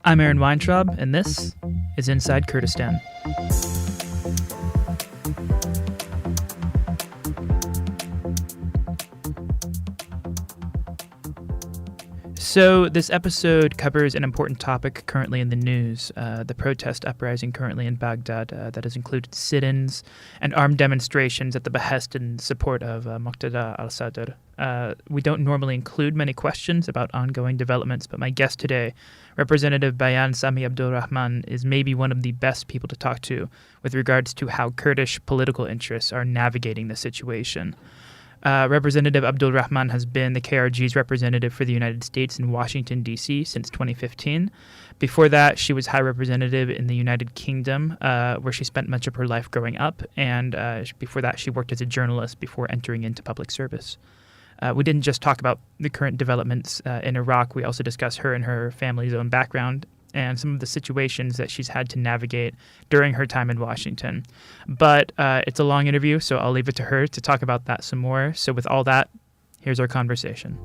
I'm Aaron Weintraub, and this is Inside Kurdistan. So this episode covers an important topic currently in the news, the protest uprising currently in Baghdad that has included sit-ins and armed demonstrations at the behest and support of Muqtada al-Sadr. We don't normally include many questions about ongoing developments, but my guest today, Representative Bayan Sami Abdul Rahman, is maybe one of the best people to talk to with regards to how Kurdish political interests are navigating the situation. Representative Abdul Rahman has been the KRG's representative for the United States in Washington, D.C. since 2015. Before that, she was High Representative in the United Kingdom, where she spent much of her life growing up. And before that, she worked as a journalist before entering into public service. We didn't just talk about the current developments in Iraq. We also discussed her and her family's own background and some of the situations that she's had to navigate during her time in Washington. But it's a long interview, so I'll leave it to her to talk about that some more. So with all that, here's our conversation.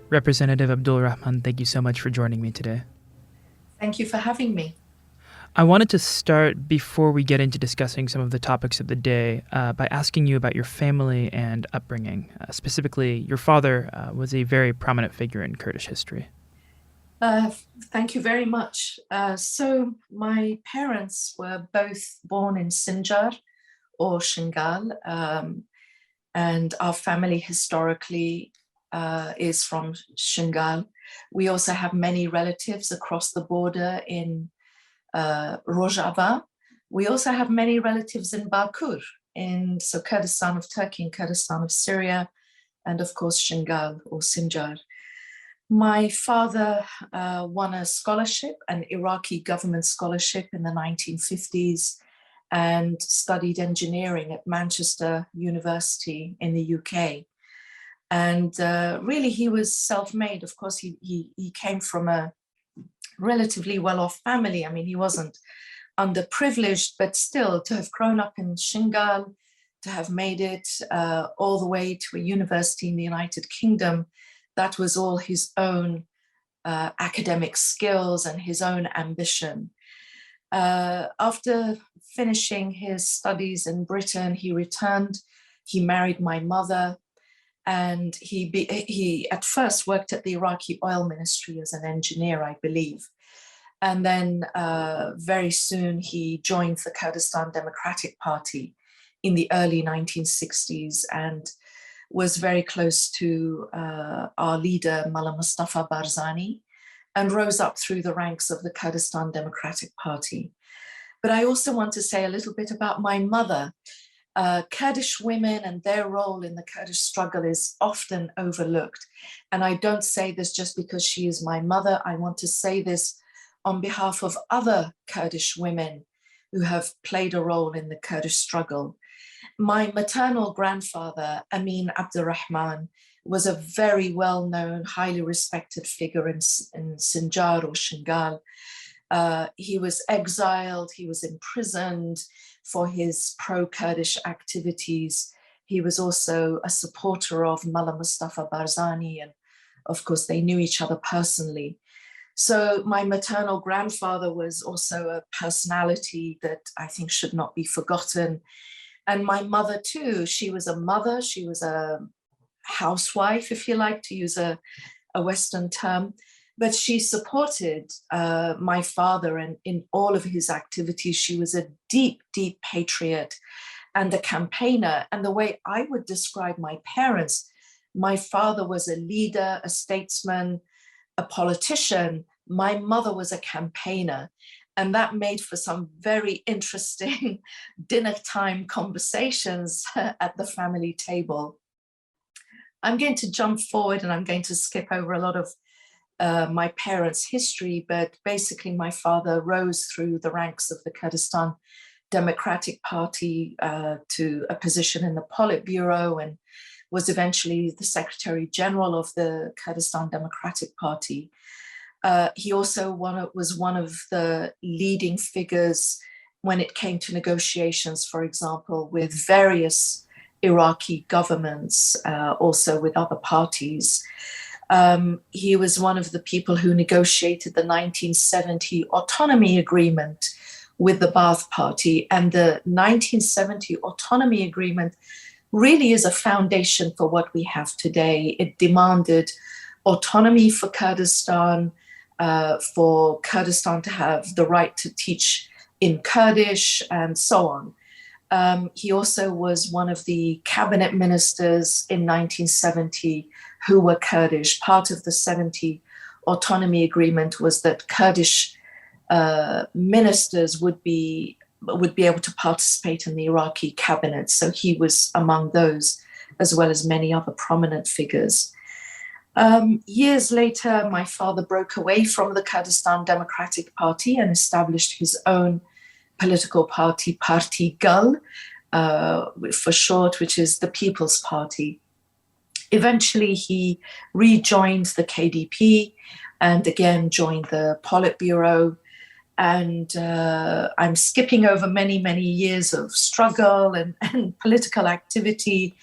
Representative Abdul Rahman, thank you so much for joining me today. Thank you for having me. I wanted to start, before we get into discussing some of the topics of the day, by asking you about your family and upbringing. Specifically, your father was a very prominent figure in Kurdish history. Thank you very much. So my parents were both born in Sinjar or Shingal, and our family historically is from Shingal. We also have many relatives across the border in Rojava. We also have many relatives in Bakur, in Kurdistan of Turkey and Kurdistan of Syria, and of course Shingal or Sinjar. My father won a scholarship, an Iraqi government scholarship in the 1950s, and studied engineering at Manchester University in the UK. And really he was self-made. Of course, he came from a relatively well-off family. I mean, he wasn't underprivileged, but still to have grown up in Shingal, to have made it all the way to a university in the United Kingdom, that was all his own academic skills and his own ambition. After finishing his studies in Britain, he returned, he married my mother, and he at first worked at the Iraqi oil ministry as an engineer, I believe. And then very soon he joined the Kurdistan Democratic Party in the early 1960s and was very close to our leader, Mullah Mustafa Barzani, and rose up through the ranks of the Kurdistan Democratic Party. But I also want to say a little bit about my mother. Kurdish women and their role in the Kurdish struggle is often overlooked. And I don't say this just because she is my mother. I want to say this on behalf of other Kurdish women who have played a role in the Kurdish struggle. My maternal grandfather, Amin Abdul Rahman, was a very well-known, highly respected figure in Sinjar or Shingal. He was exiled, he was imprisoned for his pro-Kurdish activities. He was also a supporter of Mullah Mustafa Barzani, and of course they knew each other personally. So my maternal grandfather was also a personality that I think should not be forgotten. And my mother too, she was a mother, she was a housewife, if you like, to use a Western term. But she supported my father in all of his activities. She was a deep, deep patriot and a campaigner. And the way I would describe my parents, my father was a leader, a statesman, a politician. My mother was a campaigner. And that made for some very interesting dinner time conversations at the family table. I'm going to jump forward and I'm going to skip over a lot of my parents' history, but basically my father rose through the ranks of the Kurdistan Democratic Party to a position in the Politburo and was eventually the Secretary General of the Kurdistan Democratic Party. He also was one of the leading figures when it came to negotiations, for example, with various Iraqi governments, also with other parties. He was one of the people who negotiated the 1970 autonomy agreement with the Ba'ath Party. And the 1970 autonomy agreement really is a foundation for what we have today. It demanded autonomy for Kurdistan to have the right to teach in Kurdish and so on. He also was one of the cabinet ministers in 1970 who were Kurdish. Part of the 70 autonomy agreement was that Kurdish ministers would be able to participate in the Iraqi cabinet. So he was among those, as well as many other prominent figures. Years later, my father broke away from the Kurdistan Democratic Party and established his own political party, Parti Gal, for short, which is the People's Party. Eventually, he rejoined the KDP and again joined the Politburo. And I'm skipping over many, many years of struggle and political activity.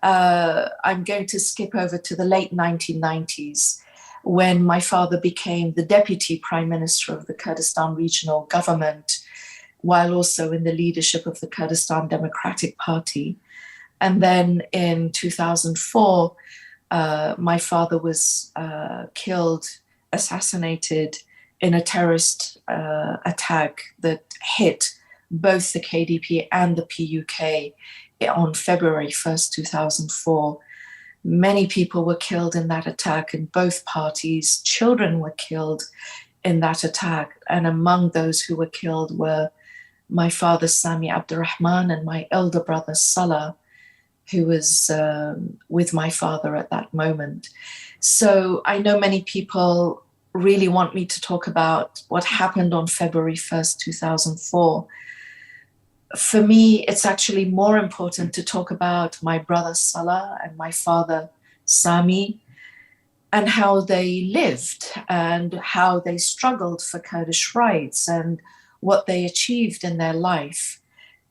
I'm going to skip over to the late 1990s when my father became the deputy prime minister of the Kurdistan regional government, while also in the leadership of the Kurdistan Democratic Party. And then in 2004, my father was assassinated in a terrorist attack that hit both the KDP and the PUK on February 1st, 2004. Many people were killed in that attack in both parties. Children were killed in that attack. And among those who were killed were my father, Sami Abdul Rahman, and my elder brother, Salah, who was with my father at that moment. So I know many people really want me to talk about what happened on February 1st, 2004. For me, it's actually more important to talk about my brother Salah and my father Sami and how they lived and how they struggled for Kurdish rights and what they achieved in their life.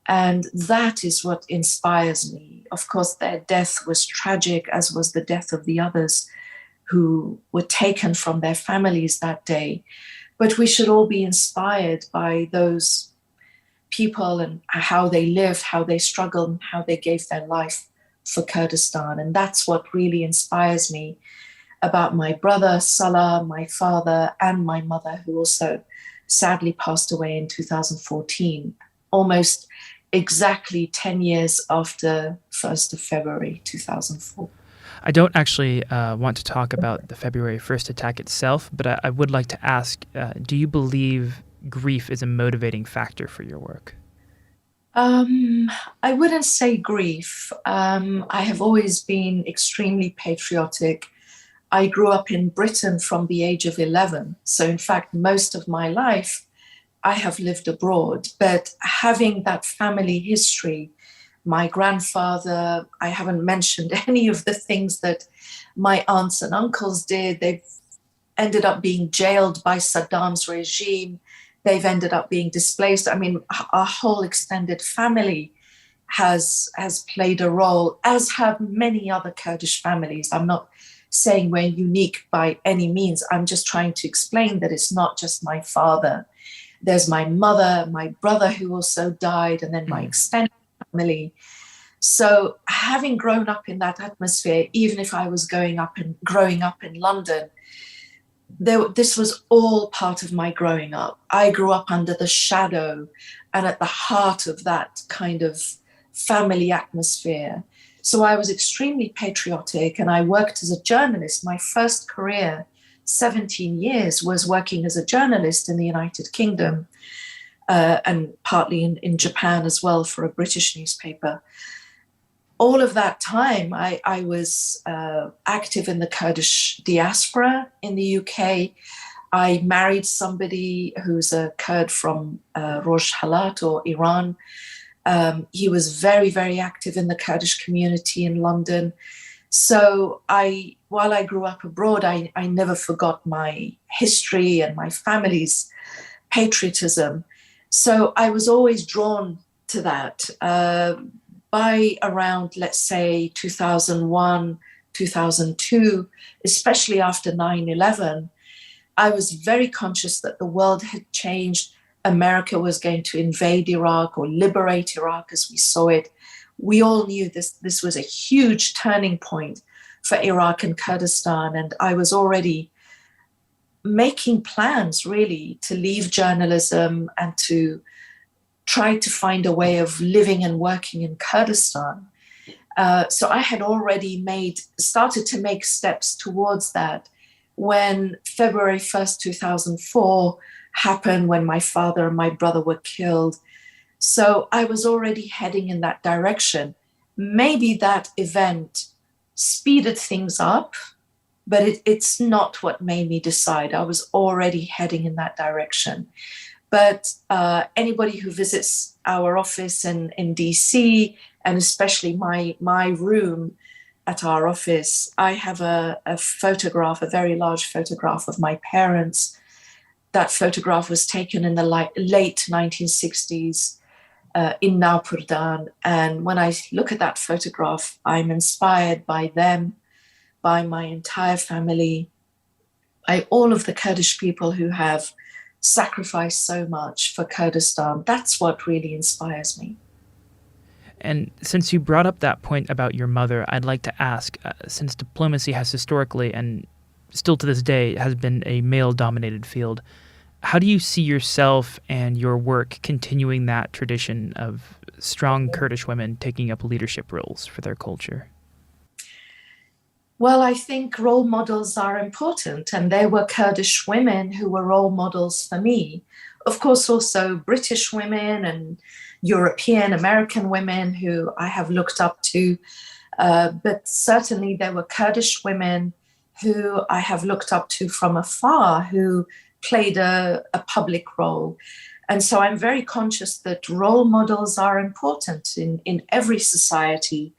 And that is what inspires me. Of course, their death was tragic, as was the death of the others who were taken from their families that day. But we should all be inspired by those people and how they lived, how they struggled, and how they gave their life for Kurdistan. And that's what really inspires me about my brother, Salah, my father, and my mother, who also sadly passed away in 2014, almost exactly 10 years after 1st of February 2004. I don't actually want to talk about the February 1st attack itself, but I would like to ask, do you believe grief is a motivating factor for your work? I wouldn't say grief. I have always been extremely patriotic. I grew up in Britain from the age of 11. So in fact, most of my life, I have lived abroad. But having that family history, my grandfather, I haven't mentioned any of the things that my aunts and uncles did. They've ended up being jailed by Saddam's regime. They've ended up being displaced. I mean, our whole extended family has played a role, as have many other Kurdish families. I'm not saying we're unique by any means. I'm just trying to explain that it's not just my father. There's my mother, my brother who also died, and then my extended family. So having grown up in that atmosphere, even if I was growing up in London, this was all part of my growing up. I grew up under the shadow and at the heart of that kind of family atmosphere. So I was extremely patriotic, and I worked as a journalist. My first career, 17 years, was working as a journalist in the United Kingdom and partly in Japan as well for a British newspaper. All of that time, I was active in the Kurdish diaspora in the UK. I married somebody who's a Kurd from Rojhelat or Iran. He was very, very active in the Kurdish community in London. So while I grew up abroad, I never forgot my history and my family's patriotism. So I was always drawn to that. by around, let's say, 2001, 2002, especially after 9/11, I was very conscious that the world had changed. America was going to invade Iraq or liberate Iraq as we saw it. We all knew this was a huge turning point for Iraq and Kurdistan. And I was already making plans really to leave journalism and to try to find a way of living and working in Kurdistan. So I had already started to make steps towards that when February 1st, 2004 happened, when my father and my brother were killed. So I was already heading in that direction. Maybe that event speeded things up, but it's not what made me decide. I was already heading in that direction. But anybody who visits our office in DC, and especially my room at our office, I have a photograph, a very large photograph of my parents. That photograph was taken in the late 1960s in Naupurdan. And when I look at that photograph, I'm inspired by them, by my entire family, by all of the Kurdish people who have sacrificed so much for Kurdistan. That's what really inspires me. And since you brought up that point about your mother, I'd like to ask, since diplomacy has historically and still to this day has been a male-dominated field, how do you see yourself and your work continuing that tradition of strong Kurdish women taking up leadership roles for their culture? Well, I think role models are important, and there were Kurdish women who were role models for me. Of course, also British women and European, American women who I have looked up to. But certainly there were Kurdish women who I have looked up to from afar who played a public role. And so I'm very conscious that role models are important in every society.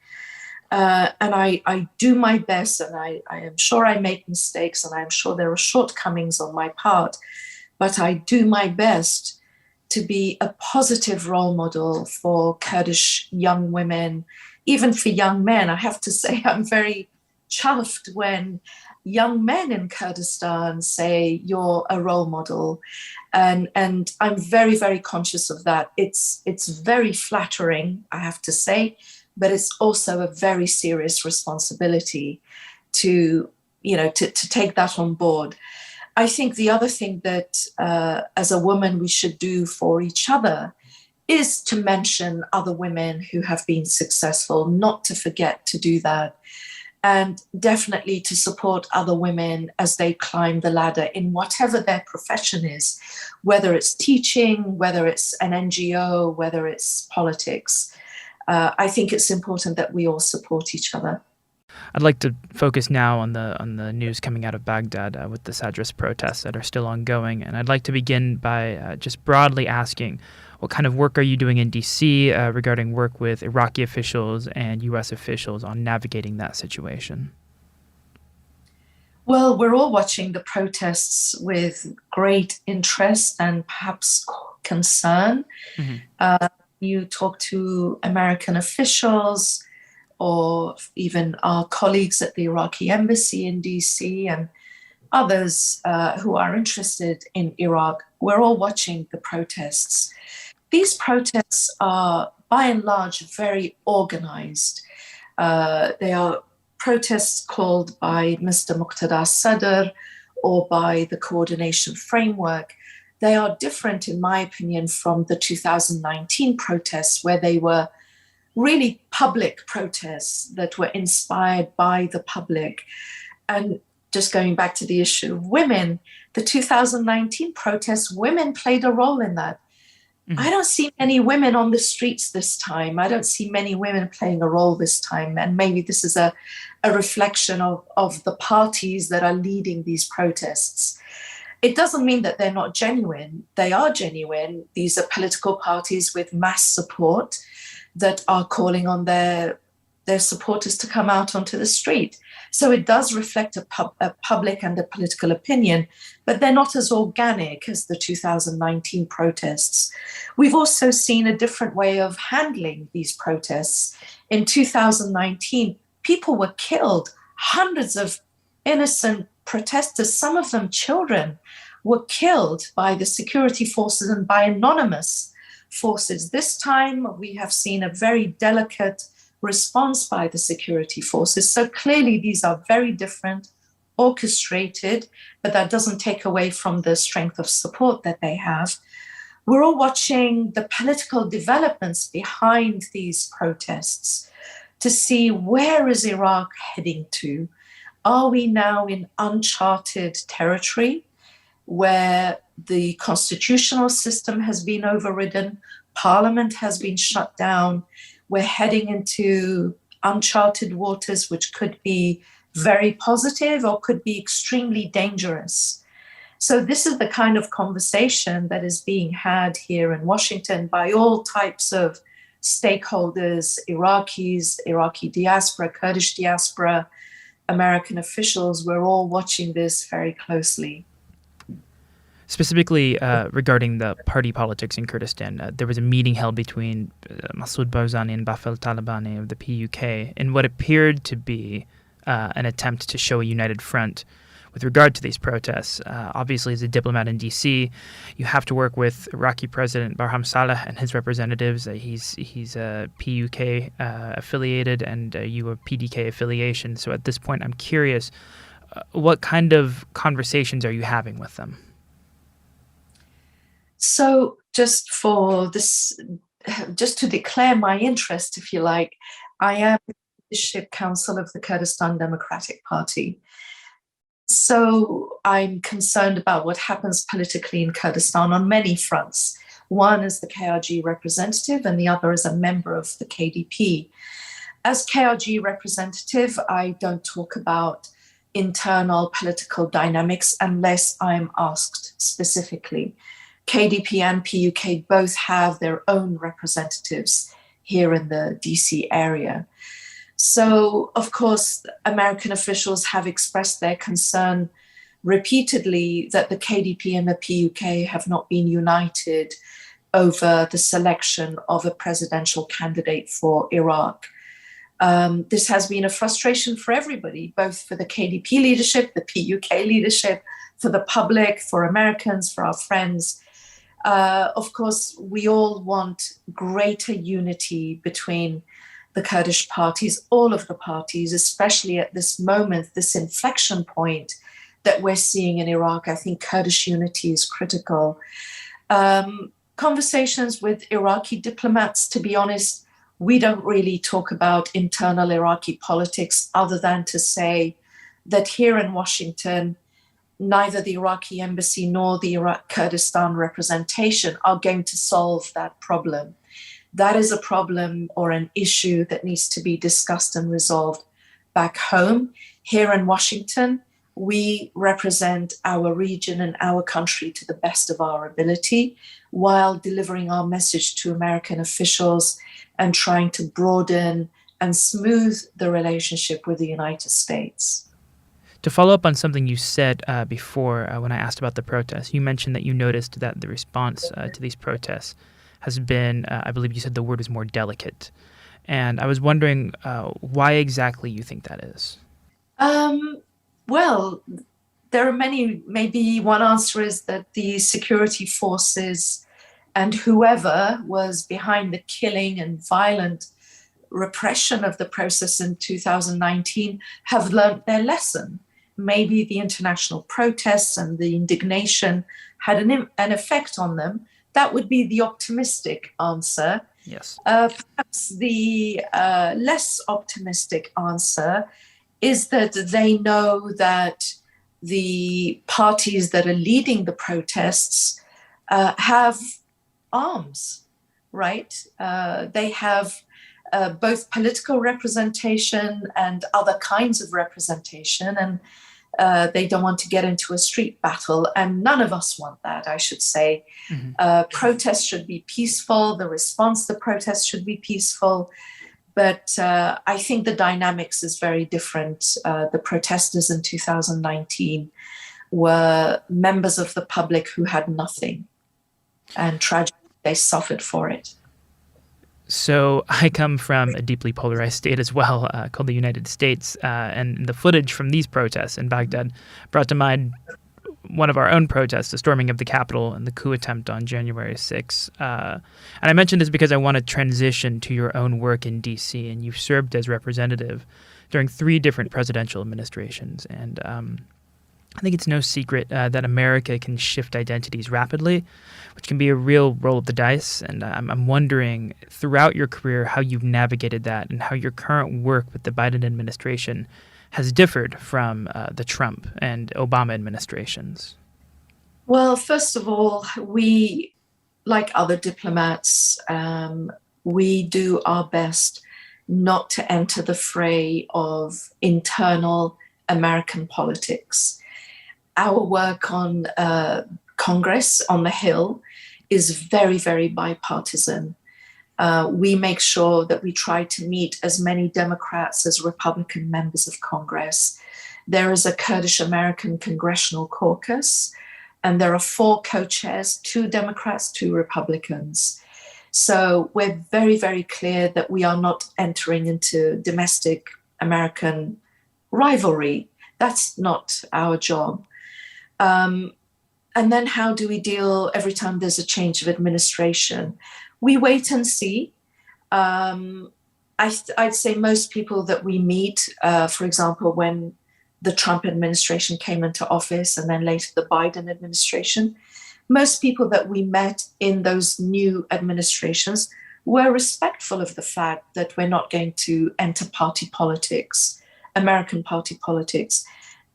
And I do my best, and I am sure I make mistakes, and I'm sure there are shortcomings on my part, but I do my best to be a positive role model for Kurdish young women, even for young men. I have to say I'm very chuffed when young men in Kurdistan say you're a role model. And I'm very, very conscious of that. It's very flattering, I have to say, but it's also a very serious responsibility to take that on board. I think the other thing that as a woman we should do for each other is to mention other women who have been successful, not to forget to do that, and definitely to support other women as they climb the ladder in whatever their profession is, whether it's teaching, whether it's an NGO, whether it's politics. I think it's important that we all support each other. I'd like to focus now on the news coming out of Baghdad with the Sadrist protests that are still ongoing. And I'd like to begin by just broadly asking, what kind of work are you doing in D.C. Regarding work with Iraqi officials and U.S. officials on navigating that situation? Well, we're all watching the protests with great interest and perhaps concern. Mm-hmm. You talk to American officials or even our colleagues at the Iraqi embassy in DC and others who are interested in Iraq. We're all watching the protests. These protests are, by and large, very organized. They are protests called by Mr. Muqtada Sadr or by the coordination framework. They are different, in my opinion, from the 2019 protests, where they were really public protests that were inspired by the public. And just going back to the issue of women, the 2019 protests, women played a role in that. Mm-hmm. I don't see many women on the streets this time. I don't see many women playing a role this time. And maybe this is a reflection of the parties that are leading these protests. It doesn't mean that they're not genuine. They are genuine. These are political parties with mass support that are calling on their their supporters to come out onto the street. So it does reflect a public and a political opinion, but they're not as organic as the 2019 protests. We've also seen a different way of handling these protests. In 2019, people were killed. Hundreds of innocent protesters, some of them children, were killed by the security forces and by anonymous forces. This time, we have seen a very delicate response by the security forces. So clearly, these are very different, orchestrated, but that doesn't take away from the strength of support that they have. We're all watching the political developments behind these protests to see where is Iraq heading to. Are we now in uncharted territory where the constitutional system has been overridden, parliament has been shut down, we're heading into uncharted waters, which could be very positive or could be extremely dangerous. So this is the kind of conversation that is being had here in Washington by all types of stakeholders, Iraqis, Iraqi diaspora, Kurdish diaspora, American officials. We're all watching this very closely. Specifically regarding the party politics in Kurdistan, there was a meeting held between Masoud Barzani and Bafel Talabani of the PUK in what appeared to be an attempt to show a united front with regard to these protests. Obviously, as a diplomat in D.C., you have to work with Iraqi President Barham Saleh and his representatives. He's PUK affiliated and you have PDK affiliation. So at this point, I'm curious, what kind of conversations are you having with them? So just for this, just to declare my interest, if you like, I am the Leadership Council of the Kurdistan Democratic Party. So I'm concerned about what happens politically in Kurdistan on many fronts. One as the KRG representative and the other as a member of the KDP. As KRG representative, I don't talk about internal political dynamics unless I'm asked specifically. KDP and PUK both have their own representatives here in the DC area. So, of course, American officials have expressed their concern repeatedly that the KDP and the PUK have not been united over the selection of a presidential candidate for Iraq. This has been a frustration for everybody, both for the KDP leadership, the PUK leadership, for the public, for Americans, for our friends. Of course, we all want greater unity between the Kurdish parties, all of the parties, especially at this moment, this inflection point that we're seeing in Iraq. I think Kurdish unity is critical. Conversations with Iraqi diplomats, to be honest, we don't really talk about internal Iraqi politics other than to say that here in Washington, neither the Iraqi embassy nor the Iraq Kurdistan representation are going to solve that problem. That is a problem or an issue that needs to be discussed and resolved back home. Here in Washington, we represent our region and our country to the best of our ability while delivering our message to American officials and trying to broaden and smooth the relationship with the United States. To follow up on something you said before when I asked about the protests, you mentioned that you noticed that the response to these protests has been, I believe you said the word is more delicate. And I was wondering why exactly you think that is. Well, there are many. Maybe one answer is that the security forces and whoever was behind the killing and violent repression of the process in 2019 have learned their lesson. Maybe the international protests and the indignation had an effect on them. That would be the optimistic answer. Yes. Perhaps the less optimistic answer is that they know that the parties that are leading the protests have arms, right? They have both political representation and other kinds of representation, and they don't want to get into a street battle, and none of us want that, I should say. Protests should be peaceful. The response to protests should be peaceful. But I think the dynamics is very different. The protesters in 2019 were members of the public who had nothing, and tragically they suffered for it. So I come from a deeply polarized state as well, called the United States, and the footage from these protests in Baghdad brought to mind one of our own protests, the storming of the Capitol and the coup attempt on January 6th. And I mention this because I want to transition to your own work in D.C., and you've served as representative during 3 different presidential administrations. And I think it's no secret that America can shift identities rapidly, which can be a real roll of the dice. And I'm wondering, throughout your career, how you've navigated that and how your current work with the Biden administration has differed from the Trump and Obama administrations. Well, first of all, we, like other diplomats, we do our best not to enter the fray of internal American politics. Our work on Congress, on the Hill, is very, very bipartisan. We make sure that we try to meet as many Democrats as Republican members of Congress. There is a Kurdish American Congressional Caucus, and there are 4 co-chairs, 2 Democrats, 2 Republicans. So we're very, very clear that we are not entering into domestic American rivalry. That's not our job. And then how do we deal every time there's a change of administration? We wait and see. I'd say most people that we meet, for example, when the Trump administration came into office and then later the Biden administration, most people that we met in those new administrations were respectful of the fact that we're not going to enter party politics, American party politics,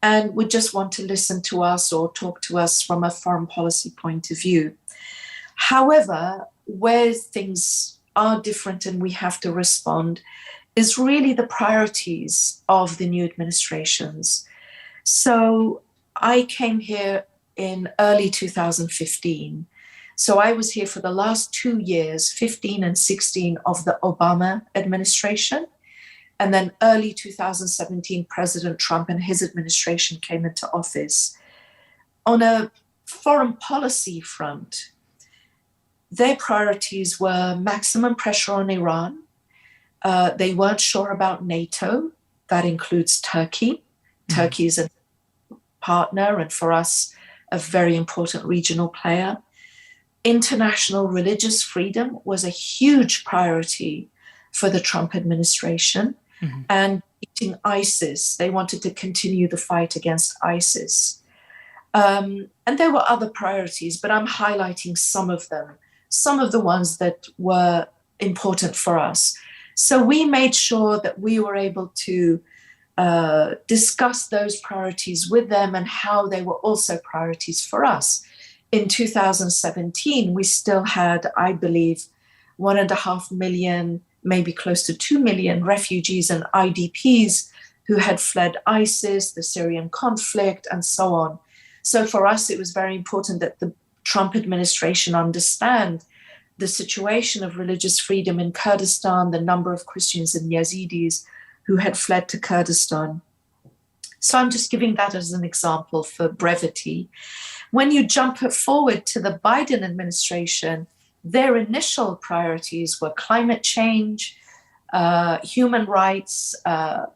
and would just want to listen to us or talk to us from a foreign policy point of view. However, where things are different and we have to respond is really the priorities of the new administrations. So I came here in early 2015. So I was here for the last 2 years, 15 and 16, of the Obama administration. And then early 2017, President Trump and his administration came into office. On a foreign policy front, their priorities were maximum pressure on Iran. They weren't sure about NATO. That includes Turkey. Turkey is a partner, and for us, a very important regional player. International religious freedom was a huge priority for the Trump administration. And beating ISIS. They wanted to continue the fight against ISIS. And there were other priorities, but I'm highlighting some of them, some of the ones that were important for us. So we made sure that we were able to discuss those priorities with them and how they were also priorities for us. In 2017, we still had, I believe, 1.5 million, maybe close to 2 million refugees and IDPs who had fled ISIS, the Syrian conflict, and so on. So for us, it was very important that the Trump administration understand the situation of religious freedom in Kurdistan, the number of Christians and Yazidis who had fled to Kurdistan. So I'm just giving that as an example for brevity. When you jump forward to the Biden administration, their initial priorities were climate change, human rights,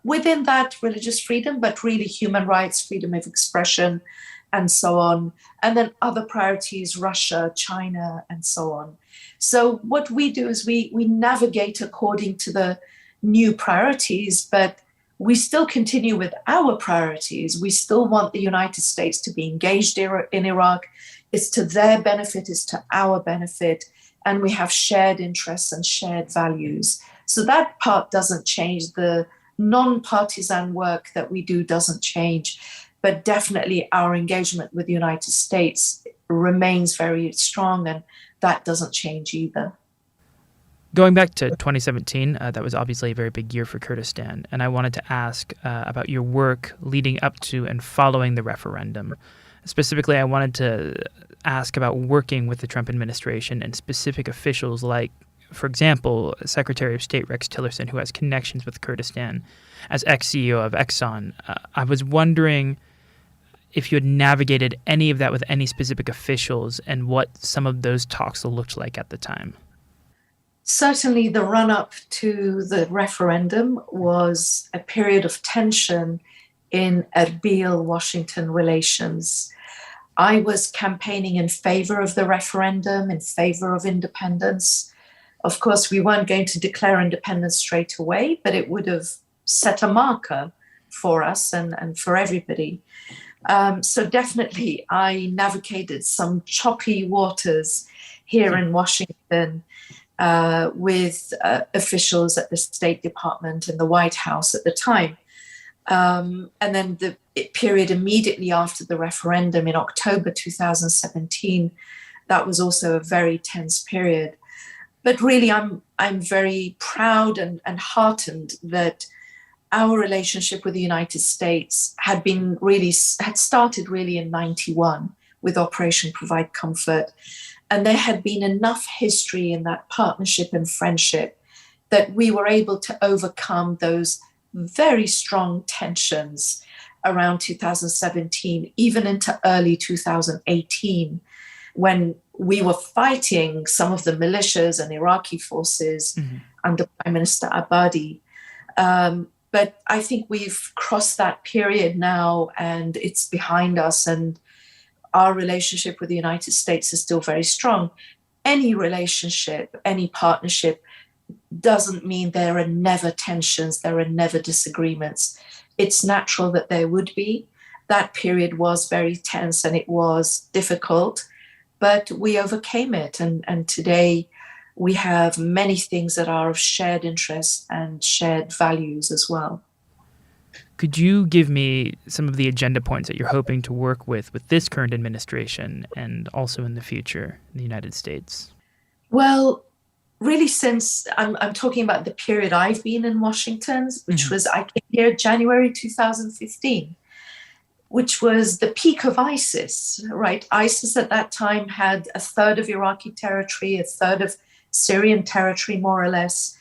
within that religious freedom, but really human rights, freedom of expression, and so on. And then other priorities, Russia, China, and so on. So what we do is we navigate according to the new priorities, but we still continue with our priorities. We still want the United States to be engaged in Iraq. It's to their benefit, it's to our benefit, and we have shared interests and shared values. So that part doesn't change. The non-partisan work that we do doesn't change, but definitely our engagement with the United States remains very strong, and that doesn't change either. Going back to 2017, that was obviously a very big year for Kurdistan, and I wanted to ask about your work leading up to and following the referendum. Specifically, I wanted to ask about working with the Trump administration and specific officials like for example, Secretary of State Rex Tillerson, who has connections with Kurdistan, as ex-CEO of Exxon. I was wondering if you had navigated any of that with any specific officials and what some of those talks looked like at the time. Certainly, the run-up to the referendum was a period of tension in Erbil-Washington relations. I was campaigning in favor of the referendum, in favor of independence. Of course, we weren't going to declare independence straight away, but it would have set a marker for us and for everybody. So definitely, I navigated some choppy waters here in Washington with officials at the State Department and the White House at the time. And then the period immediately after the referendum in October 2017, that was also a very tense period. But really, I'm very proud and heartened that our relationship with the United States had started really in 91 with Operation Provide Comfort. And there had been enough history in that partnership and friendship that we were able to overcome those very strong tensions around 2017, even into early 2018, when we were fighting some of the militias and Iraqi forces under Prime Minister Abadi. But I think we've crossed that period now and it's behind us, and our relationship with the United States is still very strong. Any relationship, any partnership doesn't mean there are never tensions, there are never disagreements. It's natural that there would be. That period was very tense and it was difficult, but we overcame it. And today we have many things that are of shared interest and shared values as well. Could you give me some of the agenda points that you're hoping to work with this current administration and also in the future in the United States? Well, really, since I'm talking about the period I've been in Washington, which was, I came here January 2015, which was the peak of ISIS, right? ISIS at that time had a third of Iraqi territory, a third of Syrian territory, more or less.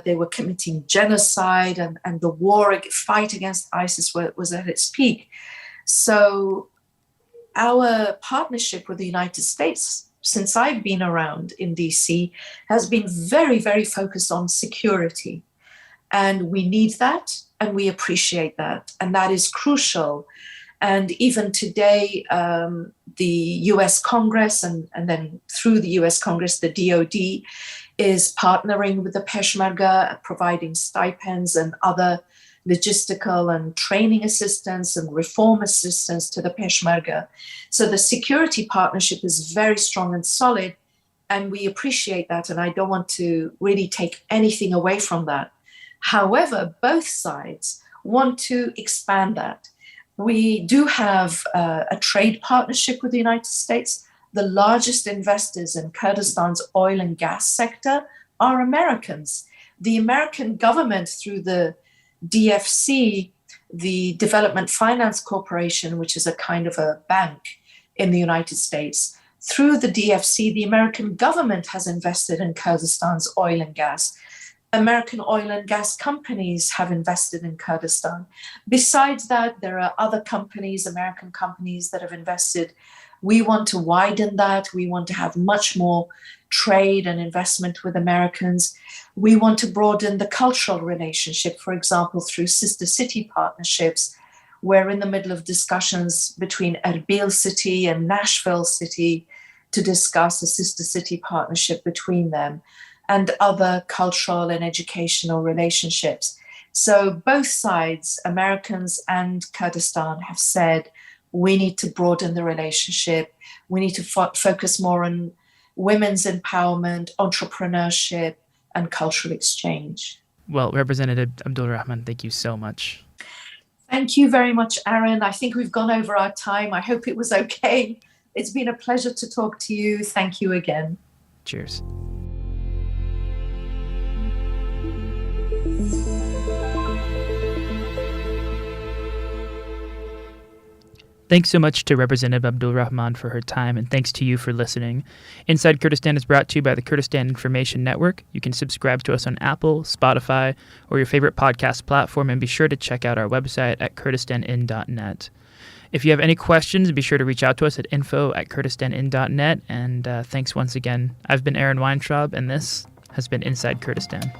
They were committing genocide and the fight against ISIS was at its peak. So our partnership with the United States, since I've been around in DC, has been very, very focused on security. And we need that and we appreciate that. And that is crucial. And even today, the US Congress and then through the US Congress, the DoD is partnering with the Peshmerga, providing stipends and other logistical and training assistance and reform assistance to the Peshmerga. So the security partnership is very strong and solid, and we appreciate that. And I don't want to really take anything away from that. However, both sides want to expand that. We do have a trade partnership with the United States. The largest investors in Kurdistan's oil and gas sector are Americans. The American government, through the DFC, the Development Finance Corporation, which is a kind of a bank in the United States, through the DFC, the American government has invested in Kurdistan's oil and gas. American oil and gas companies have invested in Kurdistan. Besides that, there are other companies, American companies, that have invested. We want to widen that. We want to have much more trade and investment with Americans. We want to broaden the cultural relationship, for example, through sister city partnerships. We're in the middle of discussions between Erbil City and Nashville City to discuss a sister city partnership between them and other cultural and educational relationships. So both sides, Americans and Kurdistan, have said we need to broaden the relationship. We need to focus more on women's empowerment, entrepreneurship, and cultural exchange. Well, Representative Abdul Rahman, thank you so much. Thank you very much, Aaron. I think we've gone over our time. I hope it was okay. It's been a pleasure to talk to you. Thank you again. Cheers. Thanks so much to Representative Abdul Rahman for her time, and thanks to you for listening. Inside Kurdistan is brought to you by the Kurdistan Information Network. You can subscribe to us on Apple, Spotify, or your favorite podcast platform, and be sure to check out our website at kurdistanin.net. If you have any questions, be sure to reach out to us at info@kurdistanin.net, and thanks once again. I've been Aaron Weintraub, and this has been Inside Kurdistan.